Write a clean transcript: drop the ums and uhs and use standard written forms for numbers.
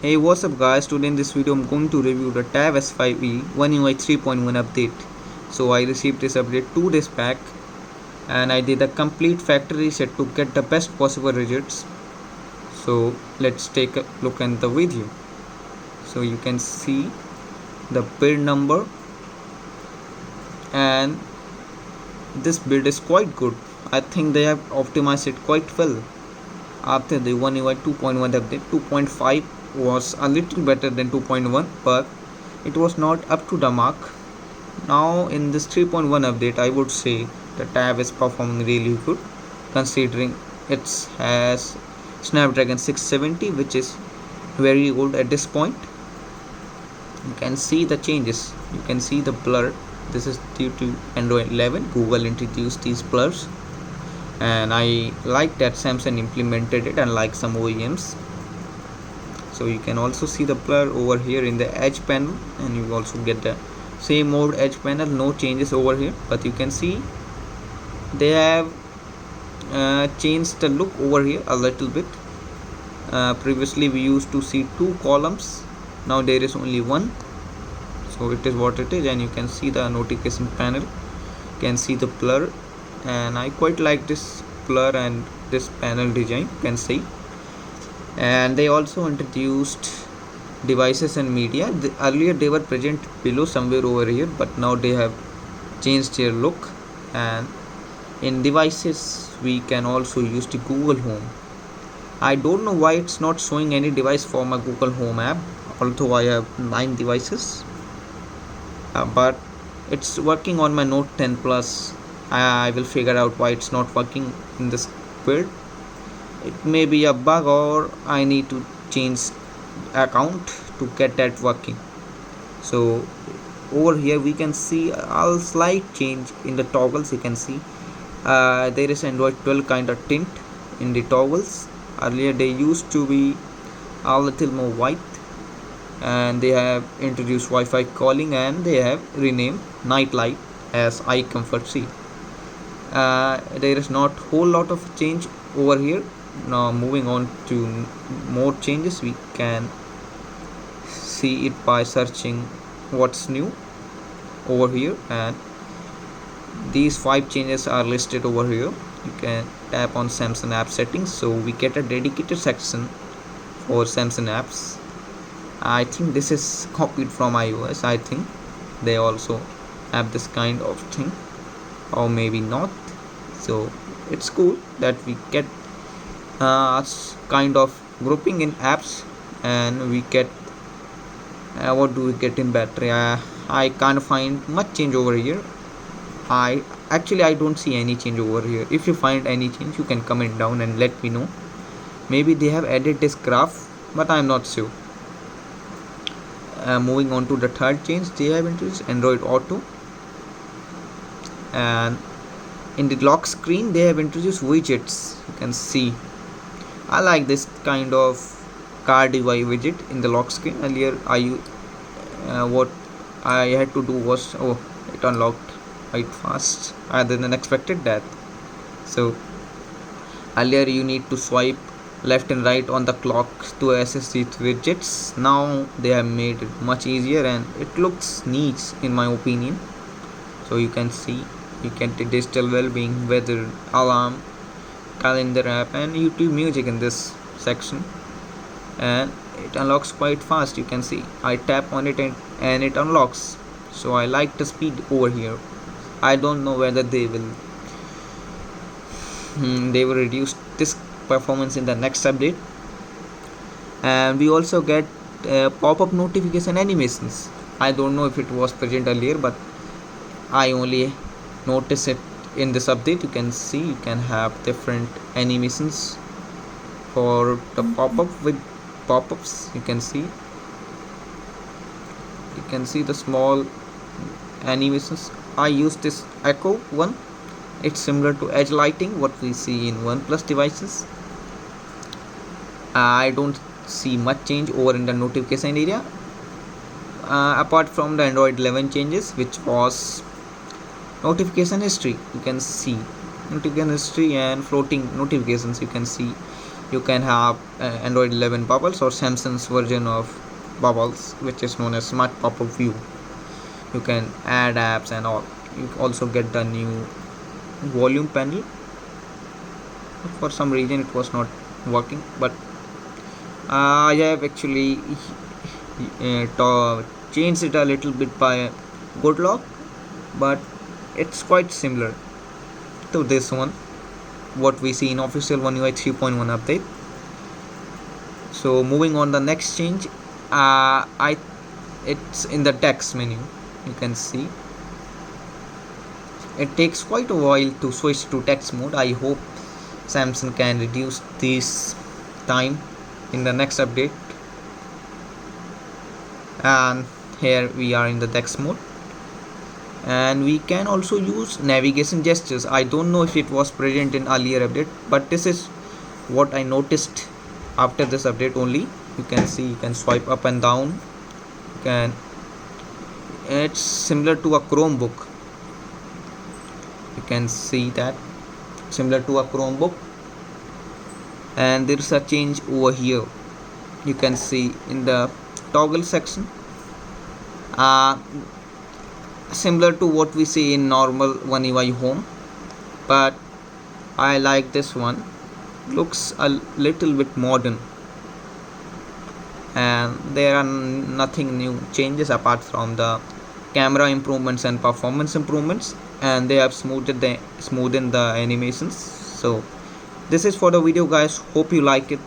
Hey, what's up guys? Today in this video I'm going to review the Tab S5e One UI 3.1 update. So I received this update 2 days back and I did a complete factory reset to get the best possible results. So let's take a look at the video. So you can see the build number, and this build is quite good. I think they have optimized it quite well. After the One UI 2.1 update, 2.5 was a little better than 2.1, but it was not up to the mark. Now in this 3.1 update, I would say the tab is performing really good, considering it has Snapdragon 670, which is very old at this point. You can see the changes. You can see the blur. This is due to Android 11. Google introduced these blurs, and I like that Samsung implemented it, unlike some OEMs. So you can also see the blur over here in the edge panel, and you also get the same mode edge panel, no changes over here. But you can see they have changed the look over here a little bit. Previously we used to see 2 columns, now there is only 1. So it is what it is, and you can see the notification panel, you can see the blur, and I quite like this blur and this panel design, you can see. And they also introduced devices and media. Earlier they were present below somewhere over here, but now they have changed their look. And in devices we can also use the Google Home. I don't know why it's not showing any device for my Google Home app, although I have 9 devices, but it's working on my Note 10 Plus. I will figure out why it's not working in this build. It may be a bug, or I need to change account to get that working. So over here we can see a slight change in the toggles. You can see there is Android 12 kind of tint in the toggles. Earlier they used to be a little more white, and they have introduced Wi-Fi calling, and they have renamed night light as iComfort C. There is not whole lot of change over here. Now moving on to more changes, we can see it by searching what's new over here, and these 5 changes are listed over here. You can tap on Samsung app settings, so we get a dedicated section for Samsung apps. I think this is copied from iOS. I think they also have this kind of thing, or maybe not. So it's cool that we get kind of grouping in apps, and we get what do we get in battery. I can't find much change over here. I don't see any change over here. If you find any change, you can comment down and let me know. Maybe they have added this graph, but I'm not sure. Moving on to the third change, they have introduced Android Auto, and in the lock screen they have introduced widgets. You can see I like this kind of car UI widget in the lock screen. Earlier what I had to do was, it unlocked quite fast, other than expected that. So earlier you need to swipe left and right on the clock to access these widgets. Now they have made it much easier, and it looks neat in my opinion. So you can see you get the digital well-being, weather, alarm, calendar app, and YouTube music in this section, and it unlocks quite fast. You can see I tap on it and it unlocks. So I like the speed over here. I don't know whether they will reduce this performance in the next update. And we also get pop-up notification animations. I don't know if it was present earlier, but I only noticed it in this update. You can see you can have different animations for the pop-up with pop-ups. You can see the small animations. I use this echo one. It's similar to edge lighting, what we see in OnePlus devices. I don't see much change over in the notification area, apart from the Android 11 changes, which was notification history. You can see notification history and floating notifications. You can see You can have Android 11 Bubbles or Samsung's version of Bubbles, which is known as Smart Pop-up View. You can add apps and all. You also get the new volume panel. For some reason it was not working, but I have actually changed it a little bit by good luck, but it's quite similar to this one, what we see in official One UI 3.1 update. So moving on the next change, it's in the text menu. You can see it takes quite a while to switch to text mode. I hope Samsung can reduce this time in the next update. And here we are in the text mode, and we can also use navigation gestures. I don't know if it was present in earlier update, but this is what I noticed after this update only. You can see you can swipe up and down. It's similar to a Chromebook. You can see that similar to a Chromebook. And there is a change over here. You can see in the toggle section, similar to what we see in normal One UI home, but I like this one. Looks a little bit modern, and there are nothing new changes apart from the camera improvements and performance improvements, and they have smoothened the animations. So this is for the video, guys. Hope you like it.